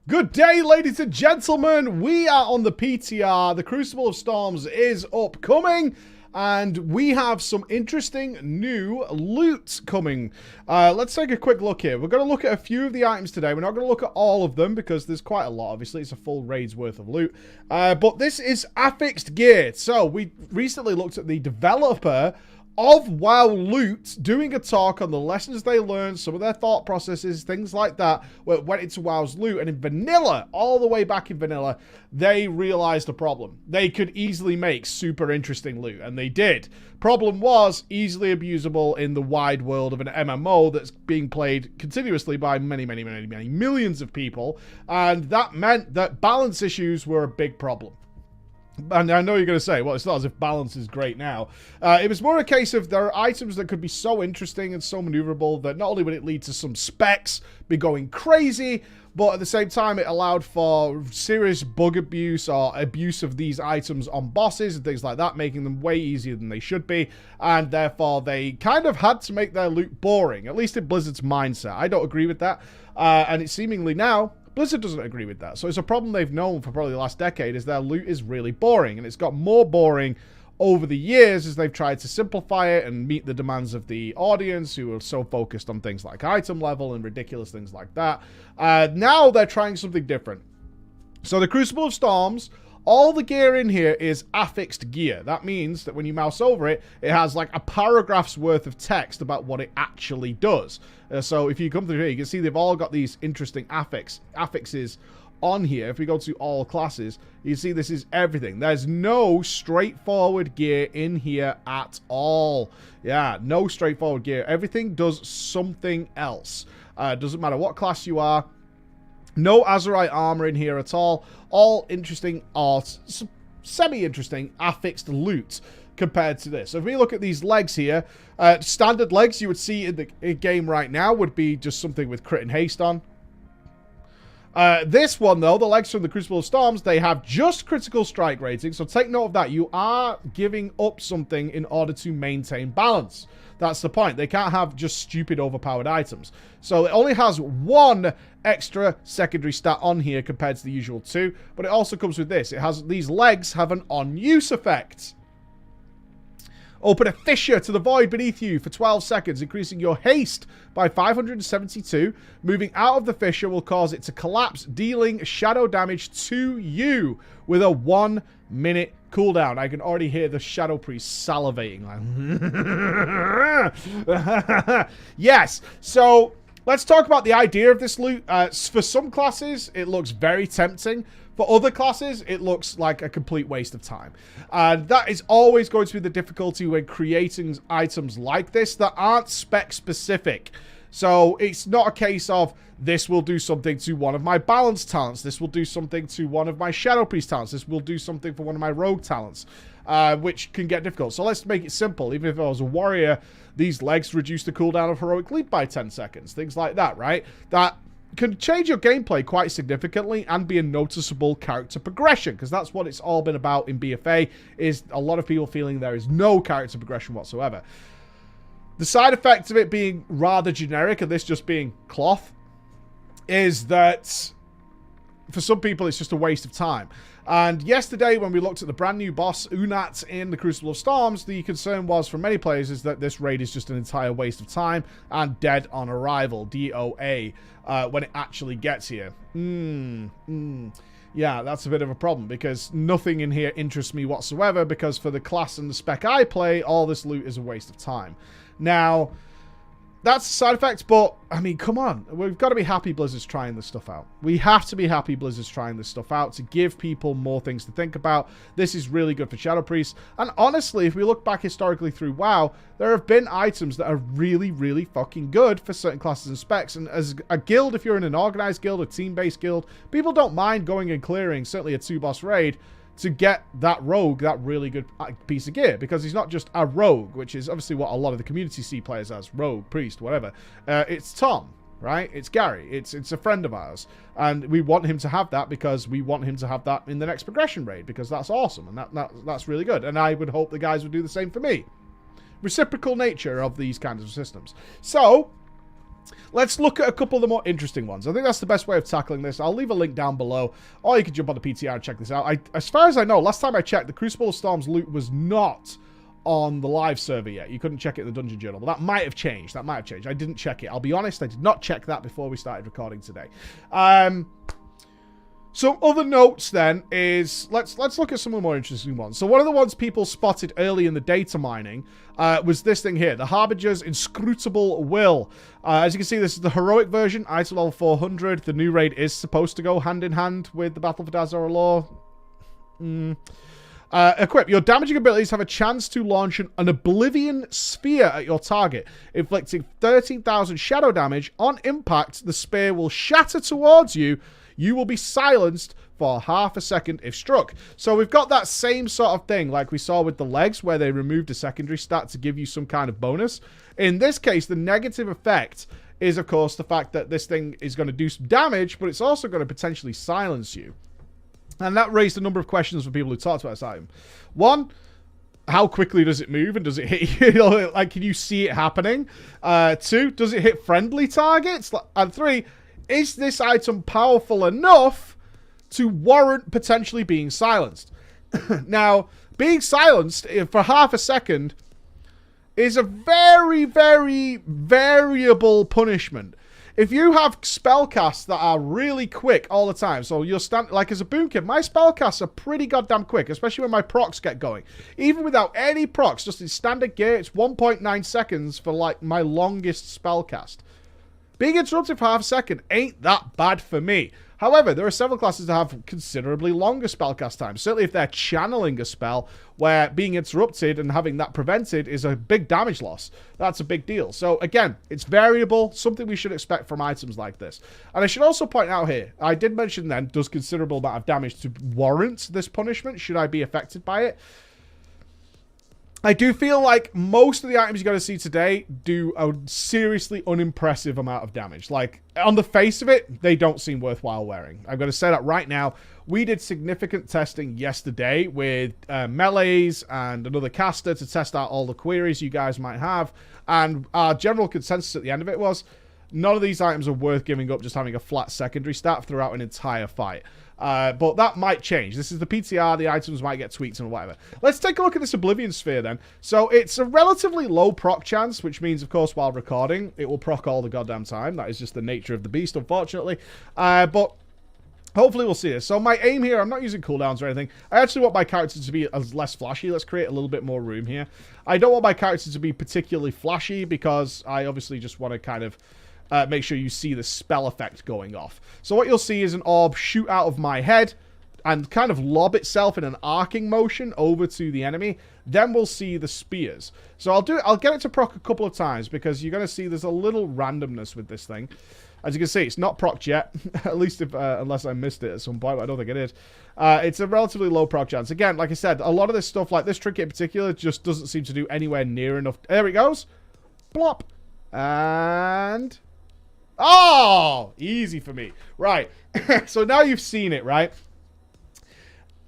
Good day, ladies and gentlemen. We are on the PTR. The Crucible of Storms is upcoming, and we have some interesting new loot coming. Let's take a quick look here. We're going to look at a few of the items today. We're not going to look at all of them because there's quite a lot. Obviously, it's a full raid's worth of loot. But this is affixed gear. So we recently looked at the developer of WoW Loot doing a talk on the lessons they learned, some of their thought processes, things like that, where it went into WoW's loot. And in vanilla, all the way back in vanilla, they realized a problem. They could easily make super interesting loot, and they did. Problem was easily abusable in the wide world of an MMO that's being played continuously by many millions of people, and that meant that balance issues were a big problem. And I know you're going to say, well, it's not as if balance is great now. It was more a case of there are items that could be so interesting and so maneuverable that not only would it lead to some specs be going crazy, but at the same time it allowed for serious bug abuse or abuse of these items on bosses and things like that, making them way easier than they should be. And therefore they kind of had to make their loot boring, at least in Blizzard's mindset. I don't agree with that. And it's seemingly now Blizzard doesn't agree with that. So it's a problem they've known for probably the last decade, is their loot is really boring. And it's got more boring over the years as they've tried to simplify it and meet the demands of the audience, who are so focused on things like item level and ridiculous things like that. Now they're trying something different. So the Crucible of Storms, all the gear in here is affixed gear. That means that when you mouse over it, it has like a paragraph's worth of text about what it actually does. So if you come through here, you can see they've all got these interesting affixes on here. If we go to all classes, you see this is everything. There's no straightforward gear in here at all. Yeah, no straightforward gear. Everything does something else. Doesn't matter what class you are. No Azerite armor in here at all. All interesting or semi-interesting affixed loot compared to this. So if we look at these legs here, standard legs you would see in the game right now would be just something with crit and haste on. This one, though, the legs from the Crucible of Storms, they have just critical strike rating. So take note of that. You are giving up something in order to maintain balance. That's the point. They can't have just stupid overpowered items. So it only has one extra secondary stat on here compared to the usual two. But it also comes with this. It has these legs have an on-use effect. Open a fissure to the void beneath you for 12 seconds, increasing your haste by 572. Moving out of the fissure will cause it to collapse, dealing shadow damage to you with a 1-minute cooldown. I can already hear the Shadow Priest salivating. Like yes, so let's talk about the idea of this loot. For some classes, it looks very tempting. For other classes, it looks like a complete waste of time. And that is always going to be the difficulty when creating items like this that aren't spec specific. So it's not a case of this will do something to one of my balance talents. This will do something to one of my Shadow Priest talents. This will do something for one of my rogue talents, which can get difficult. So let's make it simple. Even if I was a warrior, these legs reduce the cooldown of Heroic Leap by 10 seconds. Things like that, right? That can change your gameplay quite significantly and be a noticeable character progression, because that's what it's all been about in BFA, is a lot of people feeling there is no character progression whatsoever. The side effect of it being rather generic, and this just being cloth, is that for some people it's just a waste of time. And yesterday when we looked at the brand new boss Unat in the Crucible of Storms, the concern was from many players is that this raid is just an entire waste of time and dead on arrival, DOA, when it actually gets here. Yeah, that's a bit of a problem, because nothing in here interests me whatsoever, because for the class and the spec I play, all this loot is a waste of time. Now, that's a side effect, but, I mean, come on. We've got to be happy Blizzard's trying this stuff out. We have to be happy Blizzard's trying this stuff out to give people more things to think about. This is really good for Shadow Priests. And honestly, if we look back historically through WoW, there have been items that are really, really fucking good for certain classes and specs. And as a guild, if you're in an organized guild, a team-based guild, people don't mind going and clearing, certainly a 2-boss raid, to get that rogue, that really good piece of gear, because he's not just a rogue, which is obviously what a lot of the community see players as, rogue, priest, whatever. It's Tom, right? It's Gary. It's a friend of ours, and we want him to have that because we want him to have that in the next progression raid, because that's awesome, and that's really good, and I would hope the guys would do the same for me. Reciprocal nature of these kinds of systems. So Let's look at a couple of the more interesting ones. I think that's the best way of tackling this. I'll leave a link down below, or you can jump on the PTR and check this out. As far as I know, last time I checked, the Crucible of Storms loot was not on the live server yet. You couldn't check it in the Dungeon Journal, but that might have changed. That might have changed. I didn't check it. I'll be honest, I did not check that before we started recording today. Some other notes then is, let's look at some of the more interesting ones. So one of the ones people spotted early in the data mining was this thing here, the Harbinger's Inscrutable Will. As you can see, this is the heroic version, item level 400. The new raid is supposed to go hand in hand with the Battle for Dazora lore. Equip. Your damaging abilities have a chance to launch an Oblivion Sphere at your target, inflicting 13,000 shadow damage. On impact, the spear will shatter towards you. You will be silenced for half a second if struck. So we've got that same sort of thing like we saw with the legs, where they removed a secondary stat to give you some kind of bonus. In this case, the negative effect is, of course, the fact that this thing is going to do some damage, but it's also going to potentially silence you. And that raised a number of questions for people who talked about this item. One, how quickly does it move and does it hit you? Like, can you see it happening? Two, does it hit friendly targets? And three, is this item powerful enough to warrant potentially being silenced? Now, being silenced for half a second is a very, very variable punishment. If you have spellcasts that are really quick all the time, so you'll stand, like as a boomkid, my spellcasts are pretty goddamn quick, especially when my procs get going. Even without any procs, just in standard gear, it's 1.9 seconds for like my longest spellcast. Being interrupted for half a second ain't that bad for me. However, there are several classes that have considerably longer spellcast times. Certainly if they're channeling a spell where being interrupted and having that prevented is a big damage loss. That's a big deal. So again, it's variable, something we should expect from items like this. And I should also point out here, I did mention then, does considerable amount of damage to warrant this punishment? Should I be affected by it? I do feel like most of the items you're going to see today do a seriously unimpressive amount of damage. Like, on the face of it, they don't seem worthwhile wearing. I'm going to say that right now. We did significant testing yesterday with melees and another caster to test out all the queries you guys might have. And our general consensus at the end of it was, none of these items are worth giving up just having a flat secondary stat throughout an entire fight. But that might change. This is the PTR. The items might get tweaked and whatever. Let's take a look at this Oblivion Sphere then. So it's a relatively low proc chance, which means, of course, while recording, it will proc all the goddamn time. That is just the nature of the beast, unfortunately. But hopefully we'll see this. So my aim here, I'm not using cooldowns or anything. I actually want my character to be less flashy. Let's create a little bit more room here. I don't want my character to be particularly flashy because I obviously just want to kind of make sure you see the spell effect going off. So what you'll see is an orb shoot out of my head and kind of lob itself in an arcing motion over to the enemy. Then we'll see the spears. So I'll get it to proc a couple of times because you're going to see there's a little randomness with this thing. As you can see, it's not proc yet, at least if unless I missed it at some point, but I don't think it is. It's a relatively low proc chance. Again, like I said, a lot of this stuff, like this trinket in particular, just doesn't seem to do anywhere near enough. There it goes. Blop. And... oh, easy for me. Right. So now you've seen it, right?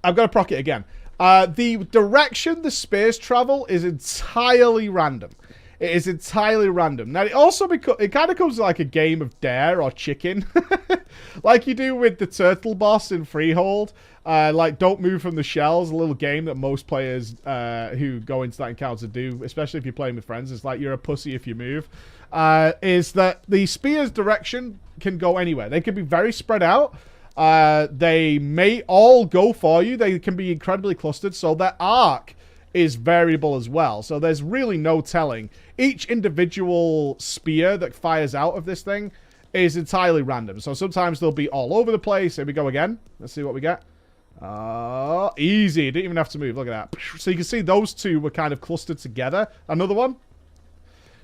I've got to proc it again. The direction the spears travel is entirely random. It is entirely random. Now, it also it kind of comes like a game of dare or chicken. Like you do with the turtle boss in Freehold. Like, don't move from the shells. A little game that most players who go into that encounter do, especially if you're playing with friends. It's like you're a pussy if you move. Is that the spear's direction can go anywhere. They can be very spread out. They may all go for you. They can be incredibly clustered. So their arc is variable as well. So there's really no telling. Each individual spear that fires out of this thing is entirely random. So sometimes they'll be all over the place. Here we go again. Let's see what we get. Easy. Didn't even have to move. Look at that. So you can see those two were kind of clustered together. Another one.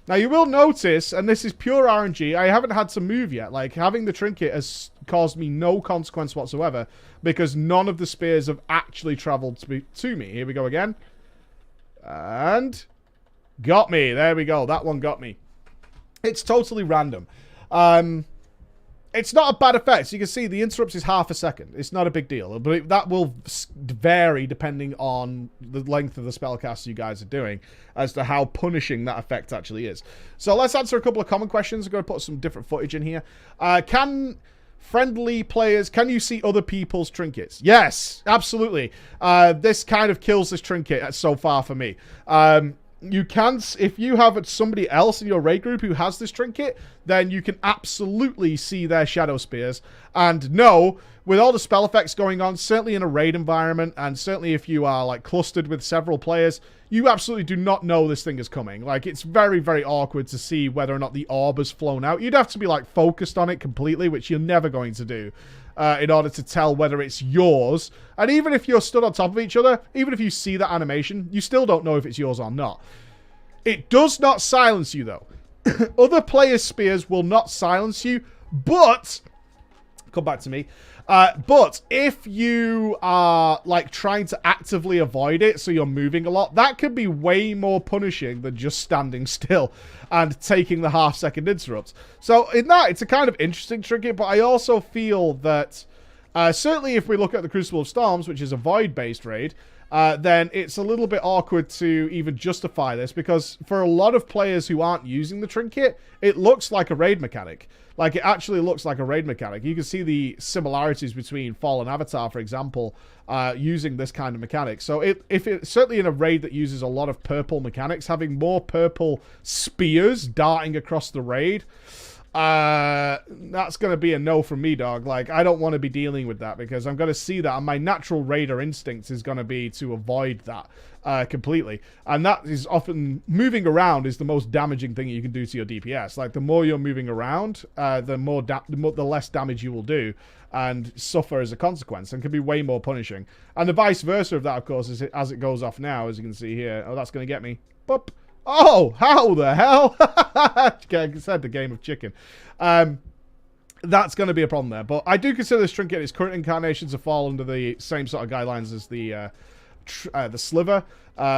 Now, you will notice, and this is pure RNG, I haven't had to move yet. Like, having the trinket has caused me no consequence whatsoever because none of the spears have actually traveled to me. Here we go again. And got me. There we go. That one got me. It's totally random. It's not a bad effect. So you can see the interrupts is half a second. It's not a big deal. But that will vary depending on the length of the spellcast you guys are doing as to how punishing that effect actually is. So let's answer a couple of common questions. I'm going to put some different footage in here. Can friendly players, can you see other people's trinkets? Yes, absolutely. This kind of kills this trinket so far for me. You can, if you have somebody else in your raid group who has this trinket, then you can absolutely see their shadow spears. And no, with all the spell effects going on, certainly in a raid environment, and certainly if you are like clustered with several players, you absolutely do not know this thing is coming. Like, it's very, very awkward to see whether or not the orb has flown out. You'd have to be like focused on it completely, which you're never going to do. In order to tell whether it's yours. And even if you're stood on top of each other, even if you see that animation, you still don't know if it's yours or not. It does not silence you, though. Other players' spears will not silence you, but... Come back to me. But if you are, like, trying to actively avoid it, so you're moving a lot, that could be way more punishing than just standing still and taking the half-second interrupts. So, in that, it's a kind of interesting trinket, but I also feel that, certainly if we look at the Crucible of Storms, which is a void-based raid, then it's a little bit awkward to even justify this, because for a lot of players who aren't using the trinket, it looks like a raid mechanic. Like, it actually looks like a raid mechanic. You can see the similarities between Fallen Avatar, for example, using this kind of mechanic. So if it's certainly in a raid that uses a lot of purple mechanics, having more purple spears darting across the raid, that's going to be a no from me, dog. Like, I don't want to be dealing with that, because I'm going to see that, and my natural raider instinct is going to be to avoid that completely. And that is often, moving around is the most damaging thing you can do to your DPS. Like, the more you're moving around, the less damage you will do and suffer as a consequence, and can be way more punishing. And the vice versa of that, of course, is as it goes off now, as you can see here. Oh, that's going to get me. Boop. Oh, how the hell? I said the game of chicken. That's going to be a problem there. But I do consider this trinket, its current incarnations to fall under the same sort of guidelines as the sliver,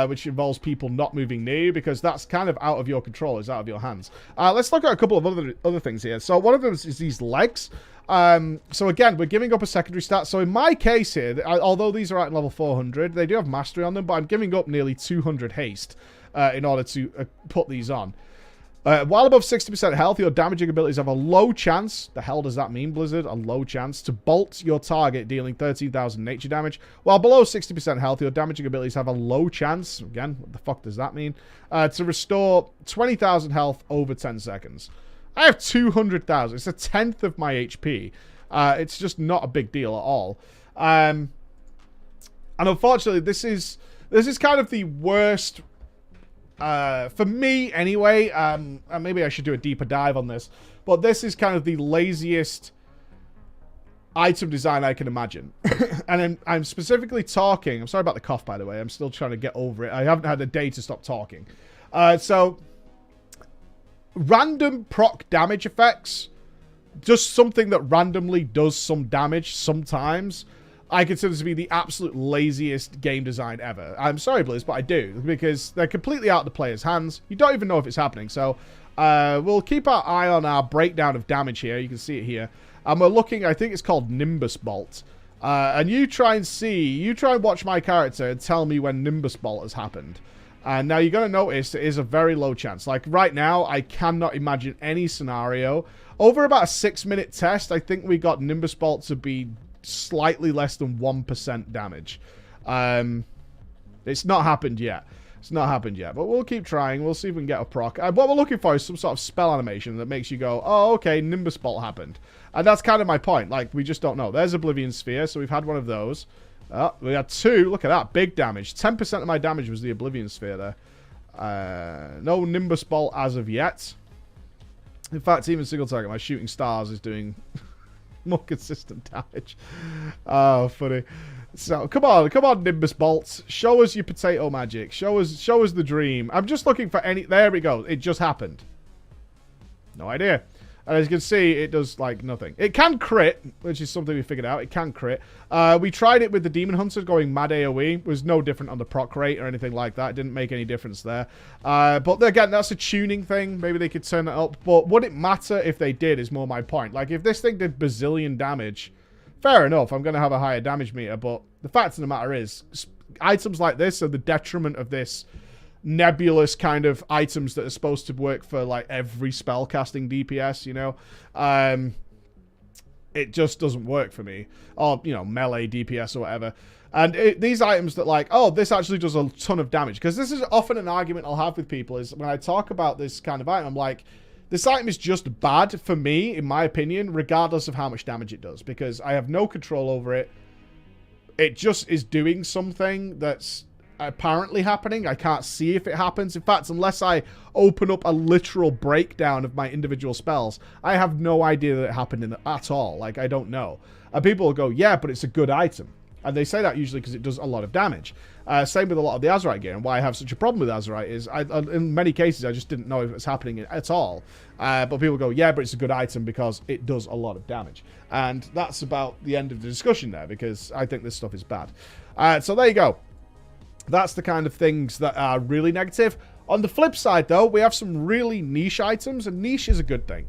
which involves people not moving near you, because that's kind of out of your control. It's out of your hands. Let's look at a couple of other things here. So one of them is these legs. So again, we're giving up a secondary stat. So in my case here, although these are at level 400, they do have mastery on them, but I'm giving up nearly 200 haste. In order to put these on. While above 60% health, your damaging abilities have a low chance, the hell does that mean, Blizzard? A low chance to bolt your target, dealing 13,000 nature damage. While below 60% health, your damaging abilities have a low chance, again, what the fuck does that mean? To restore 20,000 health over 10 seconds. I have 200,000. It's a tenth of my HP. It's just not a big deal at all. And unfortunately, this is kind of the worst... for me, anyway, and maybe I should do a deeper dive on this, but this is kind of the laziest item design I can imagine. And I'm specifically talking... I'm sorry about the cough, by the way. I'm still trying to get over it. I haven't had a day to stop talking. So, random proc damage effects, just something that randomly does some damage sometimes... I consider to be the absolute laziest game design ever. I'm sorry, Blizz, but I do. Because they're completely out of the player's hands. You don't even know if it's happening. So, we'll keep our eye on our breakdown of damage here. You can see it here. And we're looking, I think it's called Nimbus Bolt. And you try and watch my character and tell me when Nimbus Bolt has happened. And now you're going to notice it is a very low chance. Like, right now, I cannot imagine any scenario. Over about a 6-minute test, I think we got Nimbus Bolt to be... slightly less than 1% damage. It's not happened yet. It's not happened yet, but we'll keep trying. We'll see if we can get a proc. What we're looking for is some sort of spell animation that makes you go, oh, okay, Nimbus Bolt happened. And that's kind of my point. Like, we just don't know. There's Oblivion Sphere, so we've had one of those. We had 2. Look at that. Big damage. 10% of my damage was the Oblivion Sphere there. No Nimbus Bolt as of yet. In fact, even single target, my shooting stars is doing... more consistent damage. Oh, funny. So, come on, Nimbus Bolts. Show us your potato magic. Show us the dream. I'm just looking for any... There we go. It just happened. No idea. And as you can see, it does, like, nothing. It can crit, which is something we figured out. It can crit. We tried it with the Demon Hunter going mad AoE. It was no different on the proc rate or anything like that. It didn't make any difference there. But again, that's a tuning thing. Maybe they could turn it up. But would it matter if they did is more my point. Like, if this thing did bazillion damage, fair enough. I'm going to have a higher damage meter. But the fact of the matter is, items like this are the detriment of this nebulous kind of items that are supposed to work for like every spell casting DPS, you know. It just doesn't work for me, or you know, melee DPS or whatever. And these items that like, oh, this actually does a ton of damage, because this is often an argument I'll have with people, is when I talk about this kind of item, I'm like, this item is just bad for me, in my opinion, regardless of how much damage it does, because I have no control over it. It just is doing something that's apparently happening. I can't see if it happens. In fact, unless I open up a literal breakdown of my individual spells, I have no idea that it happened at all. Like, I don't know. And people will go, yeah, but it's a good item. And they say that usually because it does a lot of damage. Same with a lot of the Azerite gear. And why I have such a problem with Azerite is, in many cases, I just didn't know if it was happening at all. But people go, yeah, but it's a good item because it does a lot of damage. And that's about the end of the discussion there, because I think this stuff is bad. So there you go. That's the kind of things that are really negative. On the flip side, though, we have some really niche items, and niche is a good thing.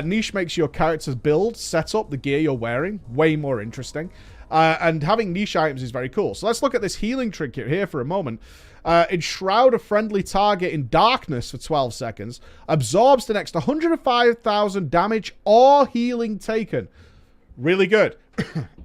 Niche makes your character's build, setup, the gear you're wearing, way more interesting. And having niche items is very cool. So let's look at this healing trinket here for a moment. Enshroud a friendly target in darkness for 12 seconds. Absorbs the next 105,000 damage or healing taken. Really good.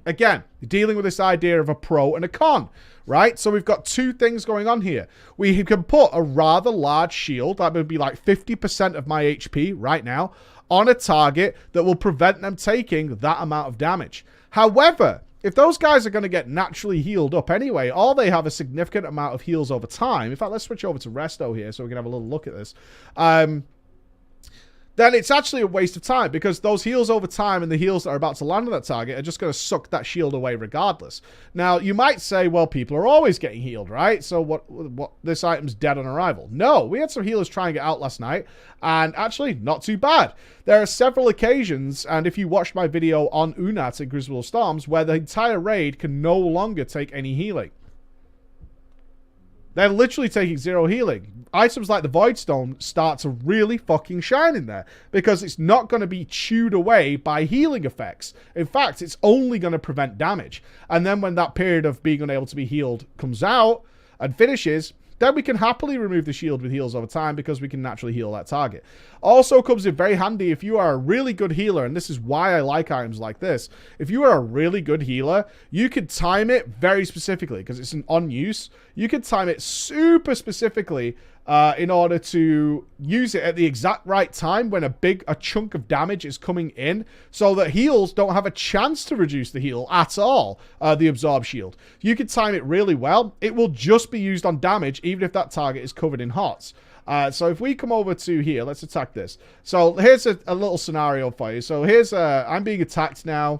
Again, you're dealing with this idea of a pro and a con, right? So we've got two things going on here. We can put a rather large shield, that would be like 50% of my HP right now, on a target that will prevent them taking that amount of damage. However, if those guys are going to get naturally healed up anyway, or they have a significant amount of heals over time, in fact, let's switch over to Resto here so we can have a little look at this. Then it's actually a waste of time, because those heals over time and the heals that are about to land on that target are just going to suck that shield away regardless. Now, you might say, well, people are always getting healed, right? So what this item's dead on arrival. No, we had some healers trying it out last night, and actually, not too bad. There are several occasions, and if you watched my video on Unat in Crucible of Storms, where the entire raid can no longer take any healing. They're literally taking 0 healing. Items like the Voidstone start to really fucking shine in there, because it's not going to be chewed away by healing effects. In fact, it's only going to prevent damage. And then when that period of being unable to be healed comes out and finishes, then we can happily remove the shield with heals over time, because we can naturally heal that target. Also comes in very handy if you are a really good healer, and this is why I like items like this. If you are a really good healer, you can time it very specifically, because it's an on use. You can time it super specifically in order to use it at the exact right time when a chunk of damage is coming in, so that heals don't have a chance to reduce the heal at all, the absorb shield. You can time it really well. It will just be used on damage, even if that target is covered in hots. So if we come over to here, let's attack this. So here's a little scenario for you. So here's, I'm being attacked now.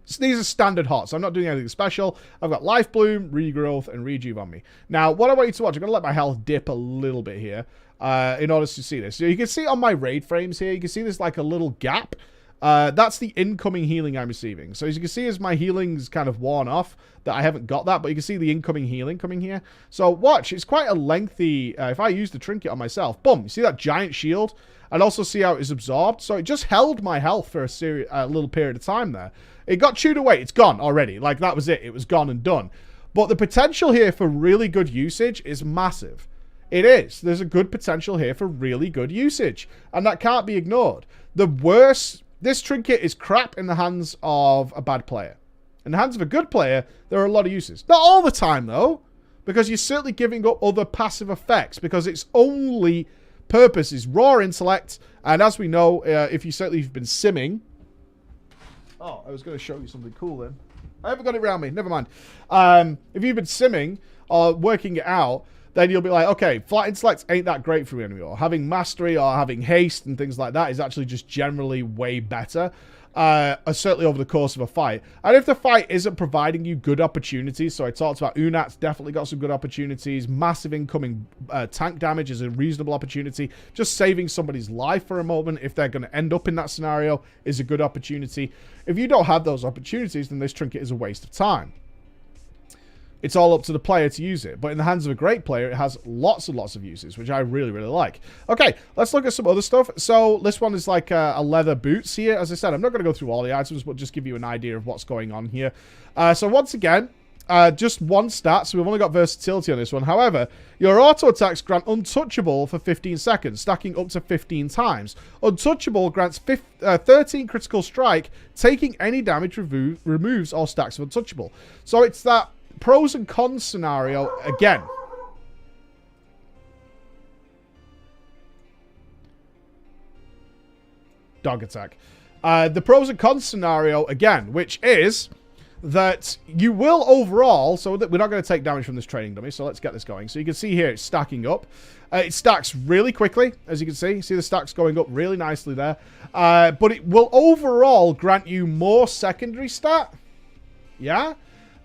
So these are standard hots. I'm not doing anything special. I've got Life Bloom, Regrowth, and Rejuve on me. Now, what I want you to watch, I'm going to let my health dip a little bit here in order to see this. So you can see on my raid frames here, you can see there's like a little gap. That's the incoming healing I'm receiving. So as you can see, as my healing's kind of worn off, that I haven't got that, but you can see the incoming healing coming here. So watch, it's quite a lengthy, if I use the trinket on myself, boom, you see that giant shield? And also see how it is absorbed. So it just held my health for a little period of time there. It got chewed away. It's gone already. Like, that was it. It was gone and done. But the potential here for really good usage is massive. It is. There's a good potential here for really good usage. And that can't be ignored. The worst... This trinket is crap in the hands of a bad player. In the hands of a good player, there are a lot of uses. Not all the time, though. Because you're certainly giving up other passive effects. Because its only purpose is raw intellect. And as we know, if you've been simming... Oh, I was going to show you something cool then. I haven't got it around me. Never mind. If you've been simming or working it out, then you'll be like, okay, flight intellect ain't that great for me anymore. Having mastery or having haste and things like that is actually just generally way better. Certainly over the course of a fight. And if the fight isn't providing you good opportunities, so I talked about Unat's definitely got some good opportunities. Massive incoming tank damage is a reasonable opportunity. Just saving somebody's life for a moment, if they're going to end up in that scenario, is a good opportunity. If you don't have those opportunities, then this trinket is a waste of time. It's all up to the player to use it. But in the hands of a great player, it has lots and lots of uses, which I really, really like. Okay, let's look at some other stuff. So this one is like a leather boots here. As I said, I'm not going to go through all the items, but just give you an idea of what's going on here. So once again, just one stat, so we've only got versatility on this one. However, your auto attacks grant untouchable for 15 seconds, stacking up to 15 times. Untouchable grants 13 critical strike, taking any damage, removes all stacks of untouchable. So it's that pros and cons scenario again. Dog attack. The pros and cons scenario again, which is that you will overall, so that we're not going to take damage from this training dummy, so let's get this going. So you can see here it's stacking up. It stacks really quickly, as you can see. See the stacks going up really nicely there. But it will overall grant you more secondary stat. Yeah?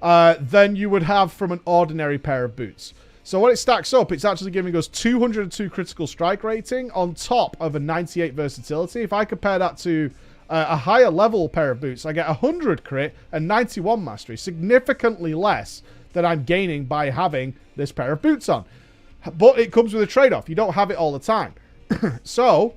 Than you would have from an ordinary pair of boots. So when it stacks up, it's actually giving us 202 critical strike rating on top of a 98 versatility. If I compare that to a higher level pair of boots, I get 100 crit and 91 mastery, significantly less than I'm gaining by having this pair of boots on. But it comes with a trade-off. You don't have it all the time. So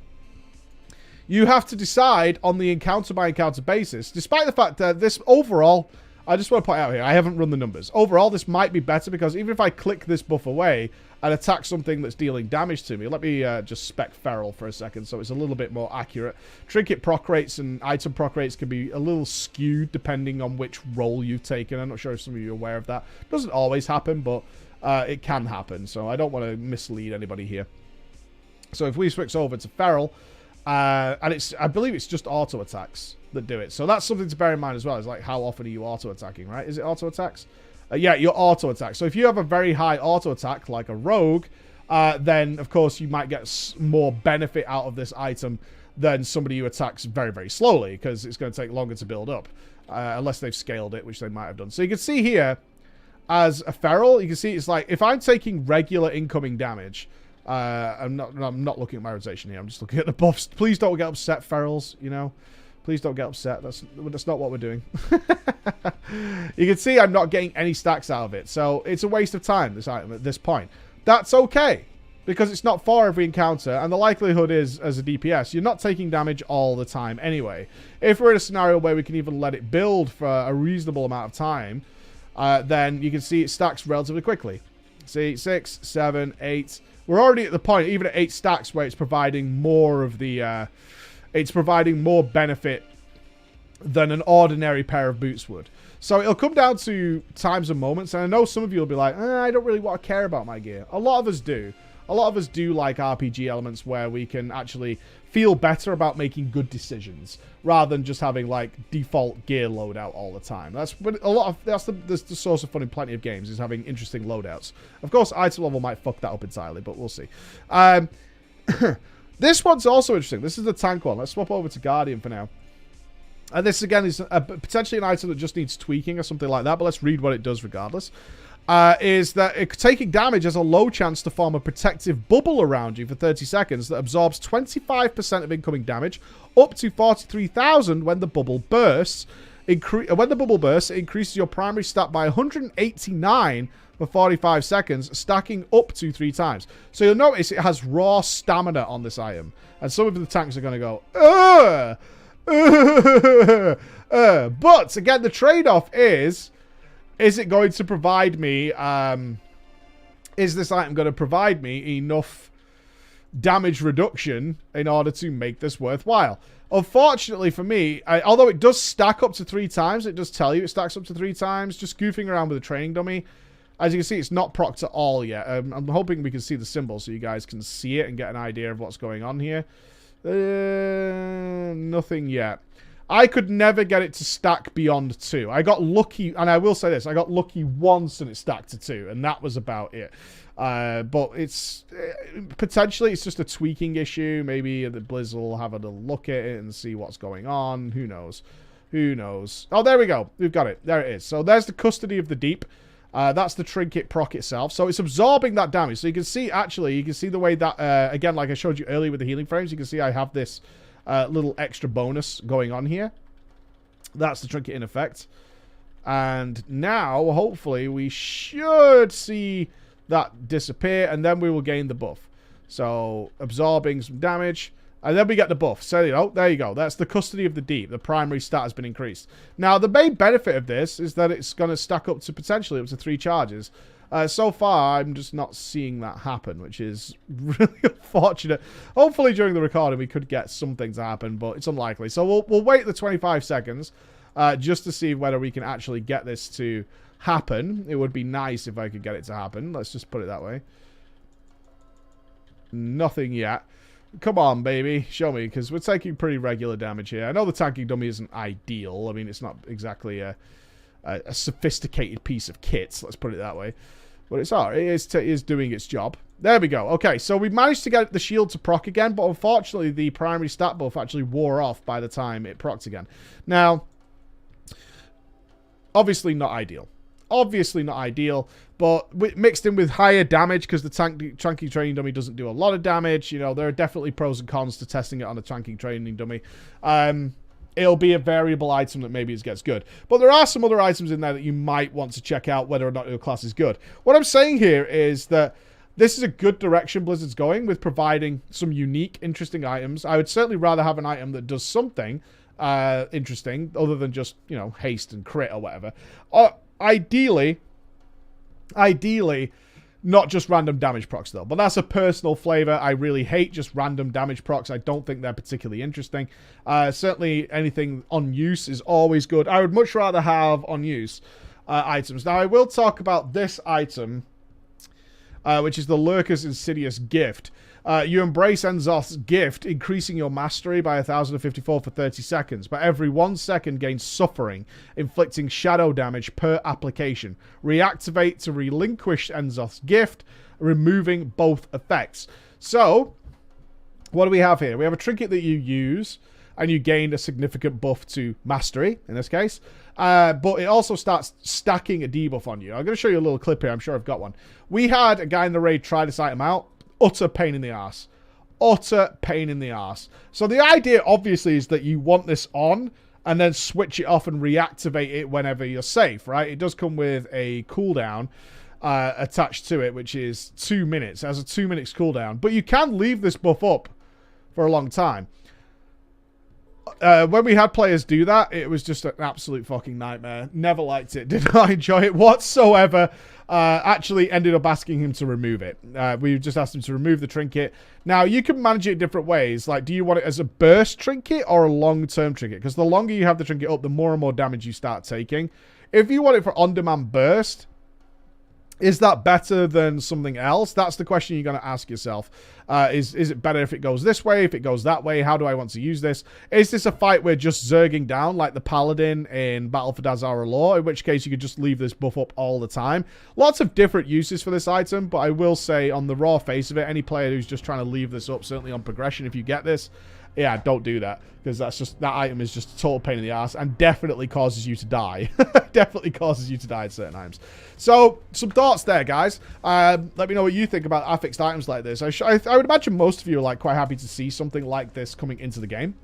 you have to decide on the encounter by encounter basis, despite the fact that this overall, I just want to point out here, I haven't run the numbers. Overall, this might be better because even if I click this buff away and attack something that's dealing damage to me, let me just spec feral for a second so it's a little bit more accurate. Trinket proc rates and item proc rates can be a little skewed depending on which role you've taken. I'm not sure if some of you are aware of that. It doesn't always happen, but it can happen, so I don't want to mislead anybody here. So if we switch over to feral, and I believe it's just auto attacks that do it. So that's something to bear in mind as well. It's like, how often are you auto attacking, right? Is it auto attacks? Yeah, your auto attack. So if you have a very high auto attack, like a rogue, then of course you might get more benefit out of this item than somebody who attacks very, very slowly, because it's going to take longer to build up, unless they've scaled it, which they might have done. So you can see here, as a feral, you can see it's like, if I'm taking regular incoming damage, I'm not looking at my rotation here. I'm just looking at the buffs. Please don't get upset, ferals. You know, please don't get upset. That's not what we're doing. You can see I'm not getting any stacks out of it, so it's a waste of time, this item at this point. That's okay, because it's not for every encounter, and the likelihood is, as a DPS, you're not taking damage all the time anyway. If we're in a scenario where we can even let it build for a reasonable amount of time, then you can see it stacks relatively quickly. See, 6, 7, 8. We're already at the point, even at 8 stacks, where it's providing more of the, it's providing more benefit than an ordinary pair of boots would. So it'll come down to times and moments, and I know some of you will be like, I don't really want to care about my gear. A lot of us do. A lot of us do like RPG elements where we can actually feel better about making good decisions rather than just having like default gear loadout all the time. That's the source of fun in plenty of games, is having interesting loadouts. Of course, item level might fuck that up entirely, but we'll see. This one's also interesting. This is the tank one. Let's swap over to Guardian for now. And this again is potentially an item that just needs tweaking or something like that, but let's read what it does regardless. Is that taking damage has a low chance to form a protective bubble around you for 30 seconds that absorbs 25% of incoming damage, up to 43,000 when the bubble bursts. When the bubble bursts, it increases your primary stat by 189 for 45 seconds, stacking up to 3 times. So you'll notice it has raw stamina on this item, and some of the tanks are going to go, ugh! But again, the trade-off is it going to provide me, is this item going to provide me enough damage reduction in order to make this worthwhile? Unfortunately for me, although it does stack up to 3 times, it does tell you it stacks up to 3 times, just goofing around with a training dummy. As you can see, it's not procced at all yet. I'm hoping we can see the symbol so you guys can see it and get an idea of what's going on here. Nothing yet. I could never get it to stack beyond 2. I got lucky, and I will say this, I got lucky once and it stacked to 2, and that was about it. But it's potentially it's just a tweaking issue. Maybe the Blizz will have a look at it and see what's going on. Who knows? Who knows? Oh, there we go. We've got it. There it is. So there's the Custody of the Deep. That's the Trinket proc itself. So it's absorbing that damage. So you can see, actually, you can see the way that, again, like I showed you earlier with the healing frames, you can see I have this little extra bonus going on here. That's the Trinket in effect. And now, hopefully, we should see that disappear, and then we will gain the buff. So, absorbing some damage, and then we get the buff. So, there you go. That's the Custody of the Deep. The primary stat has been increased. Now, the main benefit of this is that it's going to stack up to potentially up to 3 charges. So far, I'm just not seeing that happen, which is really unfortunate. Hopefully, during the recording, we could get something to happen, but it's unlikely. So we'll wait the 25 seconds just to see whether we can actually get this to happen. It would be nice if I could get it to happen. Let's just put it that way. Nothing yet. Come on, baby. Show me, because we're taking pretty regular damage here. I know the tanking dummy isn't ideal. I mean, it's not exactly a sophisticated piece of kit. Let's put it that way. But it's all right. It is doing its job. There we go. Okay, so we managed to get the shield to proc again, but unfortunately the primary stat buff actually wore off by the time it procced again. Now, obviously not ideal. Obviously not ideal, but mixed in with higher damage because the tanking training dummy doesn't do a lot of damage. You know, there are definitely pros and cons to testing it on a tanking training dummy. It'll be a variable item that maybe it gets good. But there are some other items in there that you might want to check out whether or not your class is good. What I'm saying here is that this is a good direction Blizzard's going with providing some unique, interesting items. I would certainly rather have an item that does something interesting other than just, you know, haste and crit or whatever. Ideally, not just random damage procs, though. But that's a personal flavor. I really hate just random damage procs. I don't think they're particularly interesting. Certainly, anything on use is always good. I would much rather have on use items. Now, I will talk about this item, which is the Lurker's Insidious Gift. You embrace Enzoth's gift, increasing your mastery by 1,054 for 30 seconds. But every 1 second gains suffering, inflicting shadow damage per application. Reactivate to relinquish Enzoth's gift, removing both effects. So, what do we have here? We have a trinket that you use, and you gain a significant buff to mastery, in this case. But it also starts stacking a debuff on you. I'm going to show you a little clip here. I'm sure I've got one. We had a guy in the raid try this item out. Utter pain in the ass. Utter pain in the ass. So the idea, obviously, is that you want this on and then switch it off and reactivate it whenever you're safe, right? It does come with a cooldown attached to it, which is 2 minutes. It has a 2 minutes cooldown. But you can leave this buff up for a long time. When we had players do that, it was just an absolute fucking nightmare. Never liked it. Did not enjoy it whatsoever. Actually ended up asking him to remove it. We just asked him to remove the trinket. Now, you can manage it different ways. Like, do you want it as a burst trinket or a long-term trinket? Because the longer you have the trinket up, the more and more damage you start taking. If you want it for on-demand burst, is that better than something else? That's the question you're going to ask yourself. Is it better if it goes this way, if it goes that way? How do I want to use this? Is this a fight we're just zerging down like the Paladin in Battle for Dazara Law, in which case you could just leave this buff up all the time? Lots of different uses for this item, but I will say on the raw face of it, any player who's just trying to leave this up, certainly on progression, if you get this, yeah, don't do that, because that item is just a total pain in the ass and definitely causes you to die. Definitely causes you to die at certain times. So, some thoughts there, guys. Let me know what you think about affixed items like this. I would imagine most of you are like quite happy to see something like this coming into the game.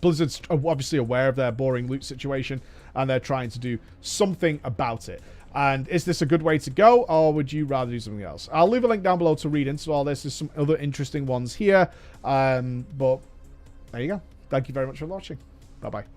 Blizzard's obviously aware of their boring loot situation, and they're trying to do something about it. And is this a good way to go, or would you rather do something else? I'll leave a link down below to read into all this. There's some other interesting ones here. But there you go. Thank you very much for watching. Bye-bye.